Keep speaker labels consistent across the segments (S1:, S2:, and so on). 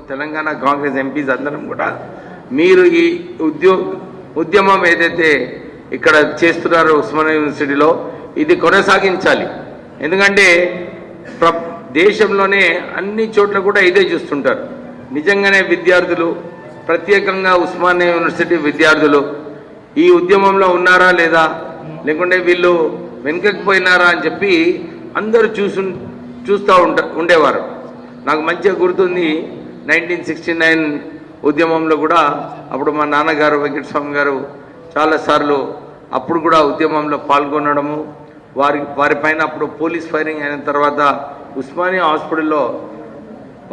S1: Telangana Congress MPs అందరం కూడా మీరు ఈ ఉద్యమం ఏదైతే ఇక్కడ చేస్తున్నారో ఉస్మానియా యూనివర్సిటీలో ఇది కొనసాగించాలి. ఎందుకంటే దేశంలోనే అన్ని చోట్ల కూడా ఇదే చూస్తుంటారు. నిజంగానే విద్యార్థులు, ప్రత్యేకంగా ఉస్మానియా యూనివర్సిటీ విద్యార్థులు ఈ ఉద్యమంలో ఉన్నారా లేదా, లేకుంటే వీళ్ళు వెనుకకు పోయినారా అని చెప్పి అందరూ చూస్తూ ఉండేవారు. నాకు మంచిగా గుర్తుంది 1969 ఉద్యమంలో కూడా అప్పుడు మా నాన్నగారు వెంకటస్వామి గారు చాలాసార్లు అప్పుడు కూడా ఉద్యమంలో పాల్గొనడము, వారిపైన అప్పుడు పోలీస్ ఫైరింగ్ అయిన తర్వాత ఉస్మానియా హాస్పిటల్లో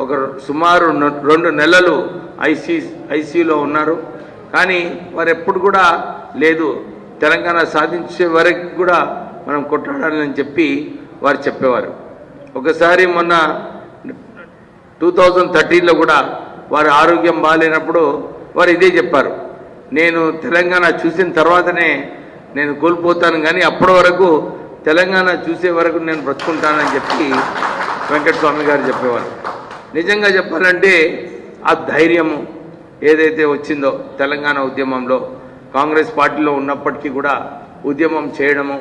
S1: ఒక సుమారు 2 నెలలు ఐసీయూలో ఉన్నారు. కానీ వారు ఎప్పుడు కూడా లేదు, తెలంగాణ సాధించే వరకు కూడా మనం కొట్లాడాలని చెప్పి వారు చెప్పేవారు. ఒకసారి మొన్న 2013లో కూడా వారి ఆరోగ్యం బాగాలేనప్పుడు వారు ఇదే చెప్పారు, నేను తెలంగాణ చూసిన తర్వాతనే నేను కోల్పోతాను, కానీ అప్పటి వరకు తెలంగాణ చూసే వరకు నేను బ్రతుకుంటానని చెప్పి వెంకటస్వామి గారు చెప్పేవారు. నిజంగా చెప్పాలంటే ఆ ధైర్యము ఏదైతే వచ్చిందో తెలంగాణ ఉద్యమంలో, కాంగ్రెస్ పార్టీలో ఉన్నప్పటికీ కూడా ఉద్యమం చేయడము,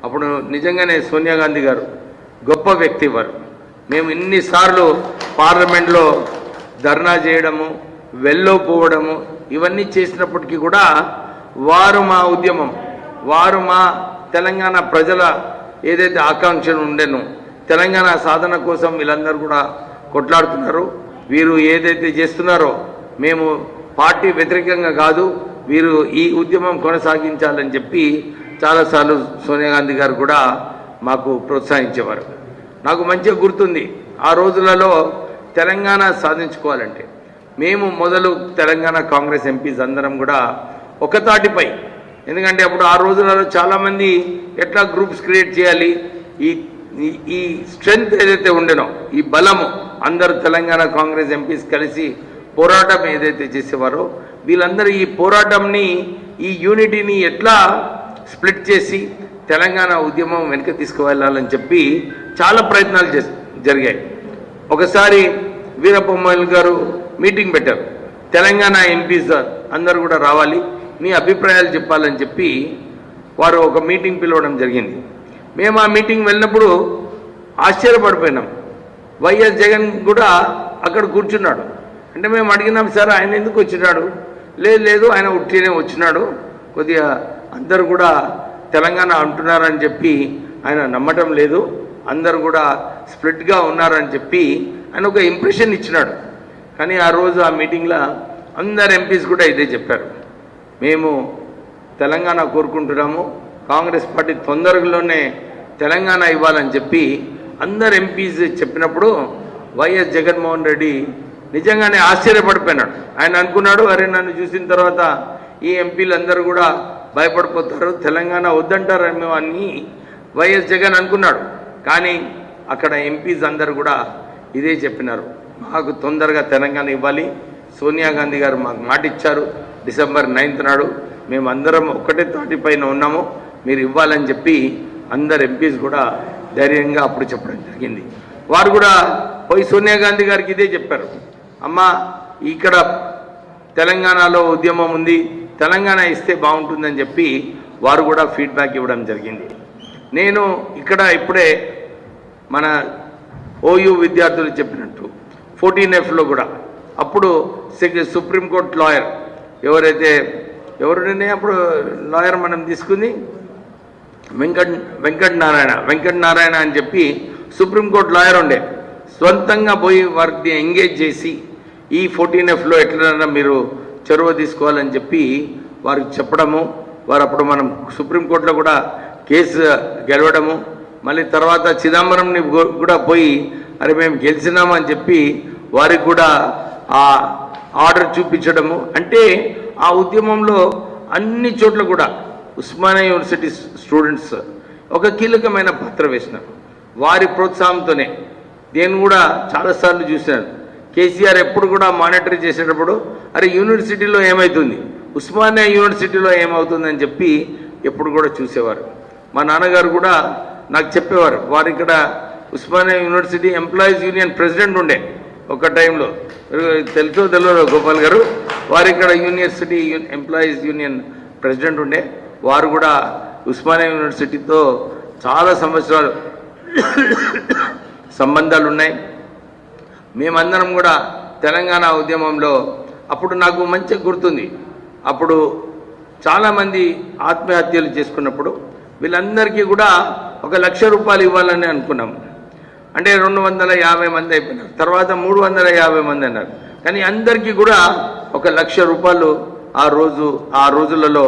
S1: అప్పుడు నిజంగానే సోనియా గాంధీ గారు గొప్ప వ్యక్తి వారు. మేము ఇన్నిసార్లు పార్లమెంట్లో ధర్నా చేయడము, వెళ్ళోపోవడము ఇవన్నీ చేసినప్పటికీ కూడా వారు మా ఉద్యమం, వారు మా తెలంగాణ ప్రజల ఏదైతే ఆకాంక్షలు ఉండేనో తెలంగాణ సాధన కోసం వీళ్ళందరూ కూడా కొట్లాడుతున్నారు. వీరు ఏదైతే చేస్తున్నారో మేము పార్టీ వ్యతిరేకంగా కాదు, వీరు ఈ ఉద్యమం కొనసాగించాలని చెప్పి చాలాసార్లు సోనియా గాంధీ గారు కూడా మాకు ప్రోత్సహించేవారు. నాకు మంచిగా గుర్తుంది, ఆ రోజులలో తెలంగాణ సాధించుకోవాలంటే మేము మొదలు తెలంగాణ కాంగ్రెస్ ఎంపీస్ అందరం కూడా ఒక తాటిపై, ఎందుకంటే అప్పుడు ఆ రోజులలో చాలామంది ఎట్లా గ్రూప్స్ క్రియేట్ చేయాలి, ఈ స్ట్రెంగ్త్ ఏదైతే ఉండేనో, ఈ బలము అందరూ తెలంగాణ కాంగ్రెస్ ఎంపీస్ కలిసి పోరాటం ఏదైతే చేసేవారో వీళ్ళందరూ ఈ పోరాటంని, ఈ యూనిటీని ఎట్లా స్ప్లిట్ చేసి తెలంగాణ ఉద్యమం వెనుక తీసుకువెళ్ళాలని చెప్పి చాలా ప్రయత్నాలు జరిగాయి. ఒకసారి వీరప్పమొయిల్ గారు మీటింగ్ పెట్టారు, తెలంగాణ ఎంపీస్ అందరూ కూడా రావాలి, మీ అభిప్రాయాలు చెప్పాలని చెప్పి వారు ఒక మీటింగ్ పిలవడం జరిగింది. మేము ఆ మీటింగ్ వెళ్ళినప్పుడు ఆశ్చర్యపడిపోయినాం. వైఎస్ జగన్ కూడా అక్కడ కూర్చున్నాడు. అంటే మేము అడిగినాం, సార్ ఆయన ఎందుకు వచ్చినాడు? లేదు ఆయన ఉట్టినే వచ్చినాడు, కొద్దిగా అందరూ కూడా తెలంగాణ అంటున్నారని చెప్పి ఆయన నమ్మటం లేదు, అందరూ కూడా స్ప్లిట్గా ఉన్నారని చెప్పి ఆయన ఒక ఇంప్రెషన్ ఇచ్చినాడు. కానీ ఆ రోజు ఆ మీటింగ్లో అందరు ఎంపీస్ కూడా ఇదే చెప్పారు, మేము తెలంగాణ కోరుకుంటున్నాము, కాంగ్రెస్ పార్టీ తొందరలోనే తెలంగాణ ఇవ్వాలని చెప్పి అందరు ఎంపీస్ చెప్పినప్పుడు వైఎస్ జగన్మోహన్ రెడ్డి నిజంగానే ఆశ్చర్యపడిపోయినాడు. ఆయన అనుకున్నాడు, అరే నన్ను చూసిన తర్వాత ఈ ఎంపీలు అందరూ కూడా భయపడిపోతారు, తెలంగాణ వద్దంటారేమో అని వైఎస్ జగన్ అనుకున్నాడు. కానీ అక్కడ ఎంపీస్ అందరూ కూడా ఇదే చెప్పినారు, మాకు తొందరగా తెలంగాణ ఇవ్వాలి, సోనియా గాంధీ గారు మాకు మాట ఇచ్చారు డిసెంబర్ 9th నాడు, మేము అందరం ఒక్కటే తాటిపైన ఉన్నాము, మీరు ఇవ్వాలని చెప్పి అందరు ఎంపీస్ కూడా ధైర్యంగా అప్పుడు చెప్పడం జరిగింది. వారు కూడా పోయి సోనియా గాంధీ గారికి ఇదే చెప్పారు, అమ్మ ఇక్కడ తెలంగాణలో ఉద్యమం ఉంది, తెలంగాణ ఇస్తే బాగుంటుందని చెప్పి వారు కూడా ఫీడ్బ్యాక్ ఇవ్వడం జరిగింది. నేను ఇక్కడ ఇప్పుడే మన ఓయూ విద్యార్థులు చెప్పినట్టు 14Fలో కూడా అప్పుడు సుప్రీంకోర్టు లాయర్ ఎవరునే అప్పుడు లాయర్ మనం తీసుకుంది వెంకట్ నారాయణ అని చెప్పి సుప్రీంకోర్టు లాయర్ ఉండే, సొంతంగా పోయి వారికి ఎంగేజ్ చేసి ఈ 14Fలో ఎట్లైనా మీరు చొరవ తీసుకోవాలని చెప్పి వారికి చెప్పడము, వారు అప్పుడు మనం సుప్రీంకోర్టులో కూడా కేసు గెలవడము, మళ్ళీ తర్వాత చిదంబరంని కూడా పోయి అరే మేము గెలిచినామని చెప్పి వారికి కూడా ఆ ఆర్డర్ చూపించడము. అంటే ఆ ఉద్యమంలో అన్ని చోట్ల కూడా ఉస్మానియా యూనివర్సిటీ స్టూడెంట్స్ ఒక కీలకమైన పాత్ర వేసినారు. వారి ప్రోత్సాహంతోనే నేను కూడా చాలాసార్లు చూశాను, కేసీఆర్ ఎప్పుడు కూడా మానిటర్ చేసేటప్పుడు అరే యూనివర్సిటీలో ఏమవుతుంది, ఉస్మానియా యూనివర్సిటీలో ఏమవుతుందని చెప్పి ఎప్పుడు కూడా చూసేవారు. మా నాన్నగారు కూడా నాకు చెప్పేవారు, వారు ఇక్కడ Osmania university employees union president ఉండే ఒక టైంలో. తెలుసో తెలియదు గోపాల్ గారు, వారు ఇక్కడ యూనివర్సిటీ ఎంప్లాయీస్ యూనియన్ ప్రెసిడెంట్ ఉండే, వారు కూడా ఉస్మానియా యూనివర్సిటీతో చాలా సంవత్సరాలు సంబంధాలు ఉన్నాయి. మేమందరం కూడా తెలంగాణ ఉద్యమంలో అప్పుడు నాకు మంచిగా గుర్తుంది, అప్పుడు చాలామంది ఆత్మహత్యలు చేసుకున్నప్పుడు వీళ్ళందరికీ కూడా 1,00,000 రూపాయలు ఇవ్వాలని అనుకున్నాం. అంటే 250 మంది అయిపోయినారు, తర్వాత 350 మంది అన్నారు. కానీ అందరికీ కూడా 1,00,000 రూపాయలు ఆ రోజులలో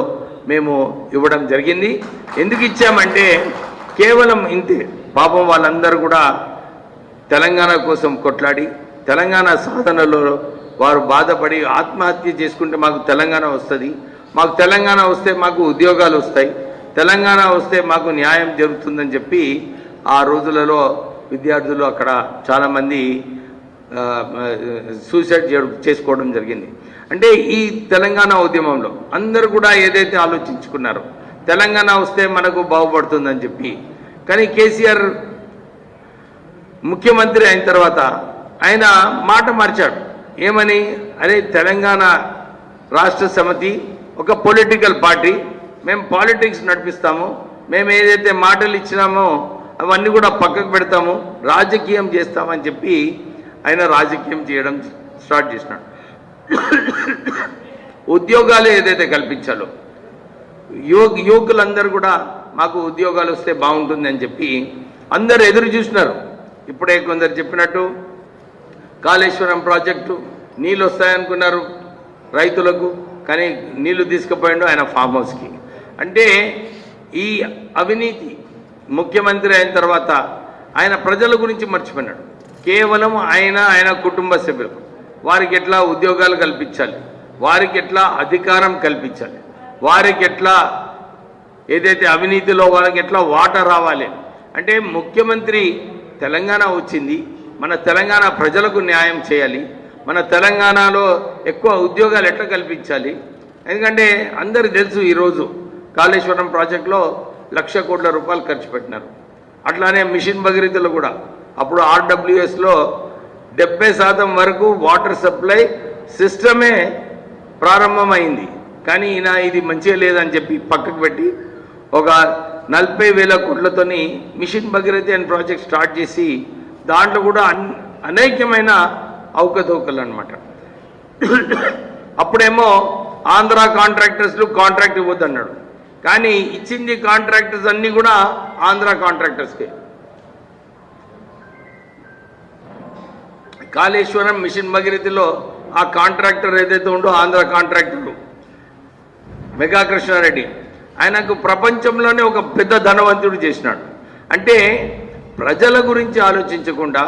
S1: మేము ఇవ్వడం జరిగింది. ఎందుకు ఇచ్చామంటే కేవలం ఇంతే, పాపం వాళ్ళందరూ కూడా తెలంగాణ కోసం కొట్లాడి తెలంగాణ సాధనలో వారు బాధపడి ఆత్మహత్య చేసుకుంటే మాకు తెలంగాణ వస్తుంది, మాకు తెలంగాణ వస్తే మాకు ఉద్యోగాలు వస్తాయి, తెలంగాణ వస్తే మాకు న్యాయం జరుగుతుందని చెప్పి ఆ రోజులలో విద్యార్థులు అక్కడ చాలామంది సూసైడ్ చేసుకోవడం జరిగింది. అంటే ఈ తెలంగాణ ఉద్యమంలో అందరూ కూడా ఏదైతే ఆలోచించుకున్నారో తెలంగాణ వస్తే మనకు బాగుపడుతుందని చెప్పి, కానీ కేసీఆర్ ముఖ్యమంత్రి అయిన తర్వాత ఆయన మాట మార్చాడు. ఏమని? అరే తెలంగాణ రాష్ట్ర సమితి ఒక పొలిటికల్ పార్టీ, మేము పాలిటిక్స్ నడిపిస్తాము, మేము ఏదైతే మాటలు ఇచ్చినామో అవన్నీ కూడా పక్కకు పెడతాము, రాజకీయం చేస్తామని చెప్పి ఆయన రాజకీయం చేయడం స్టార్ట్ చేసినాడు. ఉద్యోగాలు ఏదైతే కల్పించాలో యువకులందరూ కూడా మాకు ఉద్యోగాలు వస్తే బాగుంటుంది అని చెప్పి అందరు ఎదురు చూసినారు. ఇప్పుడే కొందరు చెప్పినట్టు కాళేశ్వరం ప్రాజెక్టు నీళ్ళు వస్తాయనుకున్నారు రైతులకు, కానీ నీళ్లు తీసుకుపోయిండు ఆయన ఫామ్ హౌస్కి. అంటే ఈ అవినీతి ముఖ్యమంత్రి అయిన తర్వాత ఆయన ప్రజల గురించి మర్చిపోయినాడు. కేవలం ఆయన కుటుంబ సభ్యులు వారికి ఎట్లా ఉద్యోగాలు కల్పించాలి, వారికి ఎట్లా అధికారం కల్పించాలి, వారికి ఎట్లా ఏదైతే అవినీతిలో వాళ్ళకి ఎట్లా వాటా రావాలి. అంటే ముఖ్యమంత్రి తెలంగాణ వచ్చింది, మన తెలంగాణ ప్రజలకు న్యాయం చేయాలి, మన తెలంగాణలో ఎక్కువ ఉద్యోగాలు ఎట్లా కల్పించాలి. ఎందుకంటే అందరికీ తెలుసు ఈరోజు కాళేశ్వరం ప్రాజెక్టులో 1,00,000 కోట్ల రూపాయలు ఖర్చు పెట్టినారు. అట్లానే మిషన్ భగీరథలో కూడా అప్పుడు ఆర్డబ్ల్యూఎస్లో 70% వరకు వాటర్ సప్లై సిస్టమే ప్రారంభమైంది. కానీ ఈయన ఇది మంచిగా లేదని చెప్పి పక్కకు పెట్టి ఒక 40,000 కోట్లతోని మిషన్ భగీరథ అనే ప్రాజెక్ట్ స్టార్ట్ చేసి దాంట్లో కూడా అనేకమైన అవకతవకలు అనమాట. అప్పుడేమో ఆంధ్ర కాంట్రాక్టర్స్లు కాంట్రాక్ట్ ఇవ్వద్దన్నాడు, కానీ ఇచ్చింది కాంట్రాక్టర్స్ అన్నీ కూడా ఆంధ్ర కాంట్రాక్టర్స్కే. కాళేశ్వరం మిషన్ భగీరథలో ఆ కాంట్రాక్టర్ ఏదైతే ఉందో ఆంధ్ర కాంట్రాక్టర్ మెగా కృష్ణారెడ్డి, ఆయనకు ప్రపంచంలోనే ఒక పెద్ద ధనవంతుడు చేసినాడు. అంటే ప్రజల గురించి ఆలోచించకుండా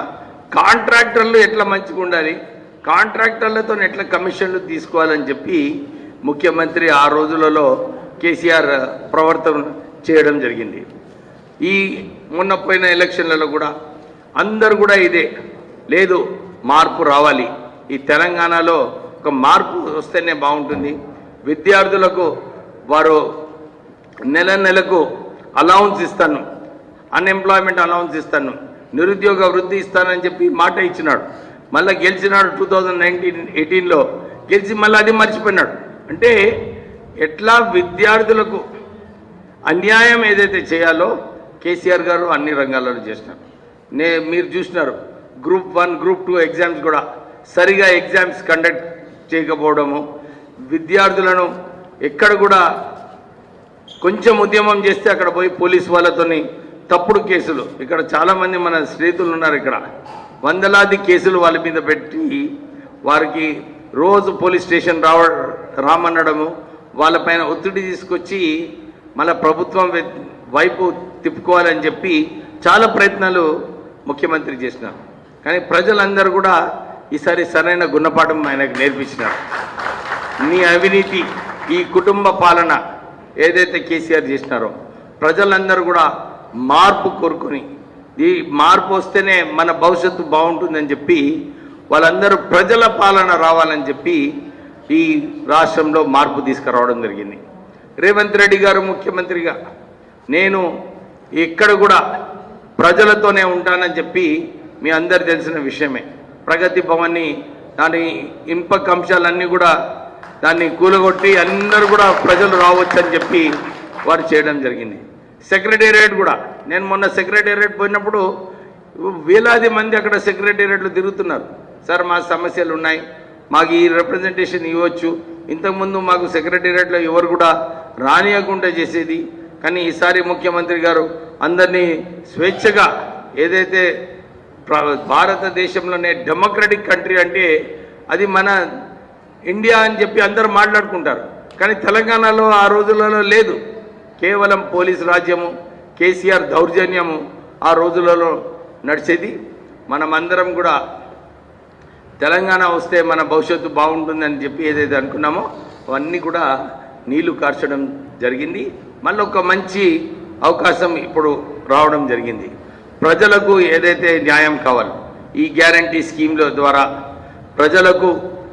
S1: కాంట్రాక్టర్లు ఎట్లా మంచిగా ఉండాలి, కాంట్రాక్టర్లతో ఎట్లా కమిషన్లు తీసుకోవాలని చెప్పి ముఖ్యమంత్రి ఆ రోజులలో కేసీఆర్ ప్రవర్తన చేయడం జరిగింది. ఈ మొన్న పోయిన ఎలక్షన్లలో కూడా అందరు కూడా ఇదే, లేదు మార్పు రావాలి, ఈ తెలంగాణలో ఒక మార్పు వస్తేనే బాగుంటుంది, విద్యార్థులకు వారు నెలకు అలౌన్స్ ఇస్తాను, అన్ఎంప్లాయ్మెంట్ అలౌన్స్ ఇస్తాను, నిరుద్యోగ వృద్ధి ఇస్తానని చెప్పి మాట ఇచ్చినాడు. మళ్ళీ గెలిచినాడు 2018లో గెలిచి మళ్ళీ అది మర్చిపోయినాడు. అంటే ఎట్లా విద్యార్థులకు అన్యాయం ఏదైతే చేయాలో కేసీఆర్ గారు అన్ని రంగాలలో చేసినారు. మీరు చూసినారు గ్రూప్ 1 గ్రూప్ 2 ఎగ్జామ్స్ కూడా సరిగా ఎగ్జామ్స్ కండక్ట్ చేయకపోవడము, విద్యార్థులను ఎక్కడ కూడా కొంచెం ఉద్యమం చేస్తే అక్కడ పోయి పోలీసు వాళ్ళతోని తప్పుడు కేసులు, ఇక్కడ చాలామంది మన స్నేహితులు ఉన్నారు, ఇక్కడ వందలాది కేసులు వాళ్ళ మీద పెట్టి వారికి రోజు పోలీస్ స్టేషన్ రామనడము, వాళ్ళపైన ఒత్తిడి తీసుకొచ్చి మళ్ళీ ప్రభుత్వం వైపు తిప్పుకోవాలని చెప్పి చాలా ప్రయత్నాలు ముఖ్యమంత్రి చేసినారు. కానీ ప్రజలందరూ కూడా ఈసారి సరైన గుణపాఠం ఆయనకు నేర్పించినారు. నీ అవినీతి, ఈ కుటుంబ పాలన ఏదైతే కేసీఆర్ చేసినారో ప్రజలందరూ కూడా మార్పు కోరుకొని, ఈ మార్పు వస్తేనే మన భవిష్యత్తు బాగుంటుందని చెప్పి వాళ్ళందరూ ప్రజల పాలన రావాలని చెప్పి ఈ రాష్ట్రంలో మార్పు తీసుకురావడం జరిగింది. రేవంత్ రెడ్డి గారు ముఖ్యమంత్రిగా నేను ఇక్కడ కూడా ప్రజలతోనే ఉంటానని చెప్పి మీ అందరు తెలిసిన విషయమే. ప్రగతి భవన్ని దాని ఇంపక అంశాలన్నీ కూడా దాన్ని కూలగొట్టి అందరూ కూడా ప్రజలు రావచ్చు అని చెప్పి వారు చేయడం జరిగింది. సెక్రటేరియట్ కూడా నేను మొన్న సెక్రటేరియట్ పోయినప్పుడు వేలాది మంది అక్కడ సెక్రటేరియట్లు తిరుగుతున్నారు. సార్ మా సమస్యలు ఉన్నాయి, మాకు ఈ రిప్రజెంటేషన్ ఇవ్వచ్చు, ఇంతకుముందు మాకు సెక్రటేరియట్లో ఎవరు కూడా రానియకుండా చేసేది, కానీ ఈసారి ముఖ్యమంత్రి గారు అందరినీ స్వేచ్ఛగా ఏదైతే భారతదేశంలోనే డెమోక్రటిక్ కంట్రీ అంటే అది మన ఇండియా అని చెప్పి అందరూ మాట్లాడుకుంటారు, కానీ తెలంగాణలో ఆ రోజులలో లేదు. కేవలం పోలీసు రాజ్యము, కేసీఆర్ దౌర్జన్యము ఆ రోజులలో నడిచేది. మనమందరం కూడా తెలంగాణ వస్తే మన భవిష్యత్తు బాగుంటుందని చెప్పి ఏదైతే అనుకున్నామో అవన్నీ కూడా నీళ్లు కార్చడం జరిగింది. మళ్ళీ ఒక మంచి అవకాశం ఇప్పుడు రావడం జరిగింది. ప్రజలకు ఏదైతే న్యాయం కావాలో ఈ గ్యారంటీ స్కీమ్ల ద్వారా ప్రజలకు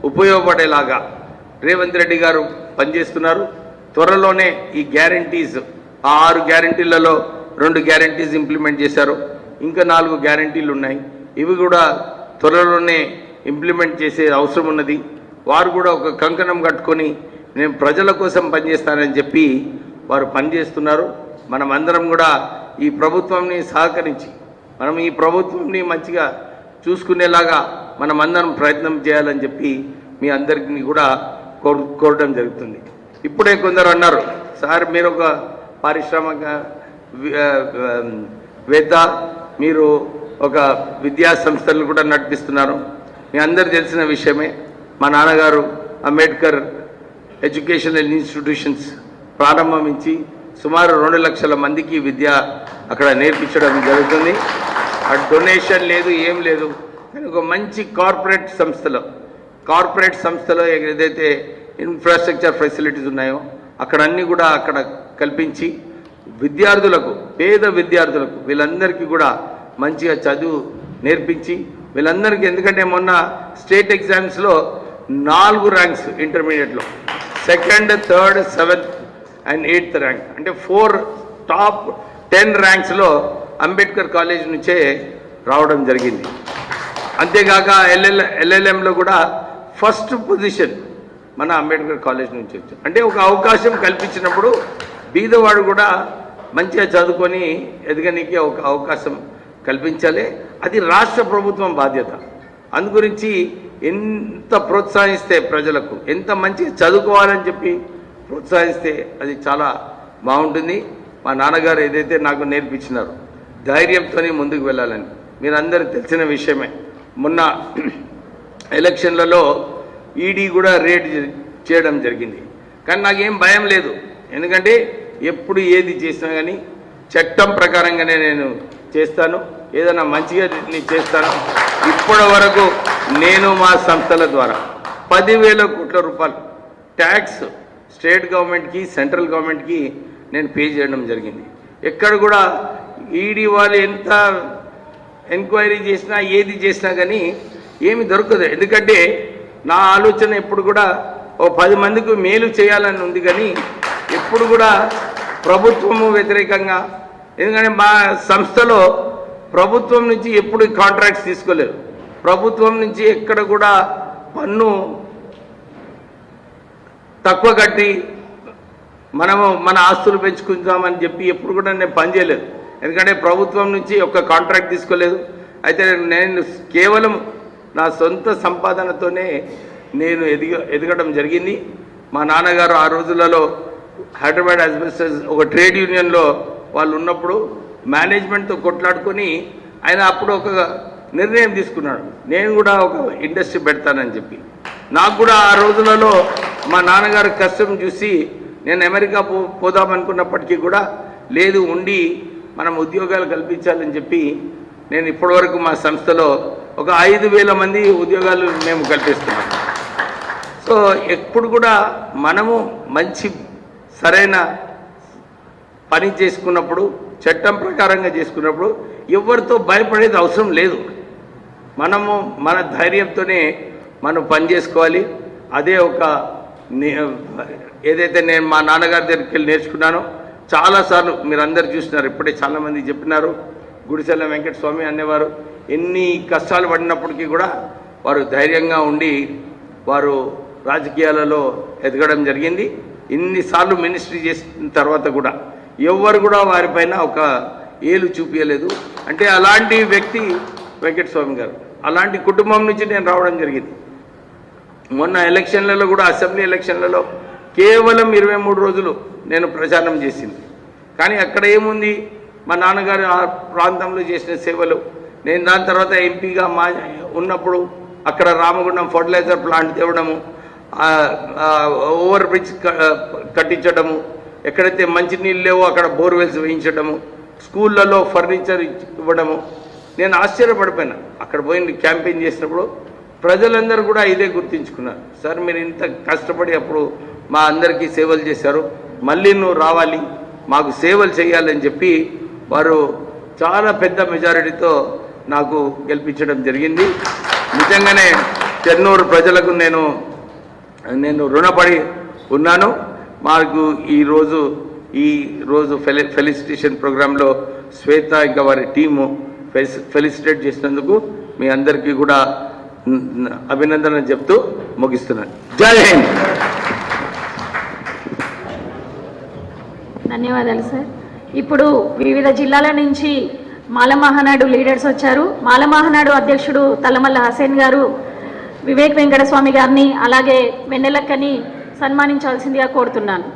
S1: ఉపయోగపడేలాగా రేవంత్ రెడ్డి గారు పనిచేస్తున్నారు. త్వరలోనే ఈ గ్యారంటీస్, ఆ 6 గ్యారంటీలలో 2 గ్యారంటీస్ ఇంప్లిమెంట్ చేశారు, ఇంకా 4 గ్యారంటీలు ఉన్నాయి. ఇవి కూడా త్వరలోనే ఇంప్లిమెంట్ చేసే అవసరం ఉన్నది. వారు కూడా ఒక కంకణం కట్టుకొని నేను ప్రజల కోసం పనిచేస్తానని చెప్పి వారు పనిచేస్తున్నారు. మనం అందరం కూడా ఈ ప్రభుత్వంని సహకరించి మనం ఈ ప్రభుత్వంని మంచిగా చూసుకునేలాగా మనం అందరం ప్రయత్నం చేయాలని చెప్పి మీ అందరికీ కూడా కోరడం జరుగుతుంది. ఇప్పుడే కొందరు అన్నారు, సార్ మీరు ఒక పారిశ్రామిక వేత్త, మీరు ఒక విద్యా సంస్థలు కూడా నడిపిస్తున్నారు. మీ అందరు తెలిసిన విషయమే, మా నాన్నగారు అంబేద్కర్ ఎడ్యుకేషనల్ ఇన్స్టిట్యూషన్స్ ప్రారంభించి సుమారు 2 లక్షల మందికి విద్య అక్కడ నేర్పించడం జరుగుతుంది. ఆ డొనేషన్ లేదు, ఏం లేదు, కానీ ఒక మంచి కార్పొరేట్ సంస్థలో ఏదైతే ఇన్ఫ్రాస్ట్రక్చర్ ఫెసిలిటీస్ ఉన్నాయో అక్కడ అన్నీ కూడా అక్కడ కల్పించి విద్యార్థులకు, పేద విద్యార్థులకు వీళ్ళందరికీ కూడా మంచిగా చదువు నేర్పించి వీళ్ళందరికీ, ఎందుకంటే మొన్న స్టేట్ ఎగ్జామ్స్లో 4 ర్యాంక్స్ ఇంటర్మీడియట్లో, 2nd, 3rd, 7th and 8th rank, అంటే 4 టాప్ 10 ర్యాంక్స్లో అంబేద్కర్ కాలేజ్ నుంచే రావడం జరిగింది. అంతేకాక ఎల్ఎల్ఎంలో కూడా ఫస్ట్ పొజిషన్ మన అంబేద్కర్ కాలేజ్ నుంచి వచ్చారు. అంటే ఒక అవకాశం కల్పించినప్పుడు బీదవాడు కూడా మంచిగా చదువుకొని ఎదగనికి ఒక అవకాశం కల్పించాలి. అది రాష్ట్ర ప్రభుత్వం బాధ్యత. అందుగురించి ఎంత ప్రోత్సహిస్తే ప్రజలకు ఎంత మంచిగా చదువుకోవాలని చెప్పి ప్రోత్సహిస్తే అది చాలా బాగుంటుంది. మా నాన్నగారు ఏదైతే నాకు నేర్పించినారో ధైర్యంతోనే ముందుకు వెళ్ళాలని మీరందరూ తెలిసిన విషయమే. మొన్న ఎలక్షన్లలో ఈడీ కూడా రేడ్ చేయడం జరిగింది, కానీ నాకేం భయం లేదు. ఎందుకంటే ఎప్పుడు ఏది చేసినా కానీ చట్టం ప్రకారంగానే నేను చేస్తాను, ఏదైనా మంచిగా చేస్తాను. ఇప్పటి వరకు నేను మా సంస్థల ద్వారా 10,000 కోట్ల రూపాయలు ట్యాక్స్ స్టేట్ గవర్నమెంట్కి, సెంట్రల్ గవర్నమెంట్కి నేను పే చేయడం జరిగింది. ఎక్కడ కూడా ఈడీ వాళ్ళు ఎంత ఎంక్వైరీ చేసినా ఏది చేసినా కానీ ఏమి దొరకదు. ఎందుకంటే నా ఆలోచన ఎప్పుడు కూడా ఓ 10 మందికి మేలు చేయాలని ఉంది, కానీ ఎప్పుడు కూడా ప్రభుత్వము వ్యతిరేకంగా, ఎందుకంటే మా సంస్థలో ప్రభుత్వం నుంచి ఎప్పుడు కాంట్రాక్ట్స్ తీసుకోలేదు, ప్రభుత్వం నుంచి ఎక్కడ కూడా పన్ను తక్కువ కట్టి మనము మన ఆస్తులు పెంచుకుంటామని చెప్పి ఎప్పుడు కూడా నేను పనిచేయలేదు. ఎందుకంటే ప్రభుత్వం నుంచి ఒక కాంట్రాక్ట్ తీసుకోలేదు. అయితే నేను కేవలం నా సొంత సంపాదనతోనే నేను ఎదగడం జరిగింది. మా నాన్నగారు ఆ రోజులలో హైదరాబాద్ అస్బెస్టాస్ ఒక ట్రేడ్ యూనియన్లో వాళ్ళు ఉన్నప్పుడు మేనేజ్మెంట్తో కొట్లాడుకొని ఆయన అప్పుడు ఒక నిర్ణయం తీసుకున్నాడు, నేను కూడా ఒక ఇండస్ట్రీ పెడతానని చెప్పి. నాకు కూడా ఆ రోజులలో మా నాన్నగారు కష్టం చూసి నేను అమెరికా పోదామనుకున్నప్పటికీ కూడా లేదు, ఉండి మనం ఉద్యోగాలు కల్పించాలని చెప్పి నేను ఇప్పటివరకు మా సంస్థలో ఒక 5,000 మంది ఉద్యోగాలు మేము కల్పిస్తున్నాం. సో ఎప్పుడు కూడా మనము మంచి సరైన పని చేసుకున్నప్పుడు, చట్టం ప్రకారంగా చేసుకున్నప్పుడు ఎవరితో భయపడేది అవసరం లేదు. మనము మన ధైర్యంతోనే మనం పని చేసుకోవాలి. అదే ఒక ఏదైతే నేను మా నాన్నగారి దగ్గరికి వెళ్ళి నేర్చుకున్నానో, చాలాసార్లు మీరు అందరు చూసినారు, ఇప్పుడే చాలామంది చెప్పినారు. గుడిసెల వెంకటస్వామి అనేవారు ఎన్ని కష్టాలు పడినప్పటికీ కూడా వారు ధైర్యంగా ఉండి వారు రాజకీయాలలో ఎదగడం జరిగింది. ఇన్నిసార్లు మినిస్ట్రీ చేసిన తర్వాత కూడా ఎవ్వరు కూడా వారిపైన ఒక ఏలు చూపించలేదు. అంటే అలాంటి వ్యక్తి వెంకటస్వామి గారు. అలాంటి కుటుంబం నుంచి నేను రావడం జరిగింది. మొన్న ఎలక్షన్లలో కూడా అసెంబ్లీ ఎలక్షన్లలో కేవలం 23 రోజులు నేను ప్రచారం చేసింది. కానీ అక్కడ ఏముంది, మా నాన్నగారు ఆ ప్రాంతంలో చేసిన సేవలు. నేను దాని తర్వాత ఎంపీగా ఉన్నప్పుడు అక్కడ రామగుండం ఫర్టిలైజర్ ప్లాంట్ తేవడము, ఓవర్ బ్రిడ్జ్ కట్టించడము, ఎక్కడైతే మంచినీళ్ళు లేవో అక్కడ బోర్వెల్స్ వేయించడము, స్కూళ్ళలో ఫర్నిచర్ ఇవ్వడము. నేను ఆశ్చర్యపడిపోయినా. అక్కడ పోయి క్యాంపెయిన్ చేసినప్పుడు ప్రజలందరూ కూడా ఇదే గుర్తించుకున్నారు. సార్ మీరు ఇంత కష్టపడి అప్పుడు మా అందరికీ సేవలు చేశారు, మళ్ళీ నువ్వు రావాలి, మాకు సేవలు చేయాలని చెప్పి వారు చాలా పెద్ద మెజారిటీతో నాకు గెలిపించడం జరిగింది. నిజంగానే చెన్నూరు ప్రజలకు నేను రుణపడి ఉన్నాను. మాకు ఈరోజు ఫెలిసిటేషన్ ప్రోగ్రాంలో శ్వేత ఇంకా వారి టీము ఫెలిసిటేట్ చేసినందుకు మీ అందరికీ కూడా అభినందన చెప్తూ ముగిస్తున్నాను. జై హింద్.
S2: ధన్యవాదాలు సార్. ఇప్పుడు వివిధ జిల్లాల నుంచి మాల మహానాడు లీడర్స్ వచ్చారు. మాల మహానాడు అధ్యక్షుడు తలమల్ల హసేన్ గారు వివేక్ వెంకటస్వామి గారిని అలాగే వెన్నెలక్కని సన్మానించాల్సిందిగా కోరుతున్నాను.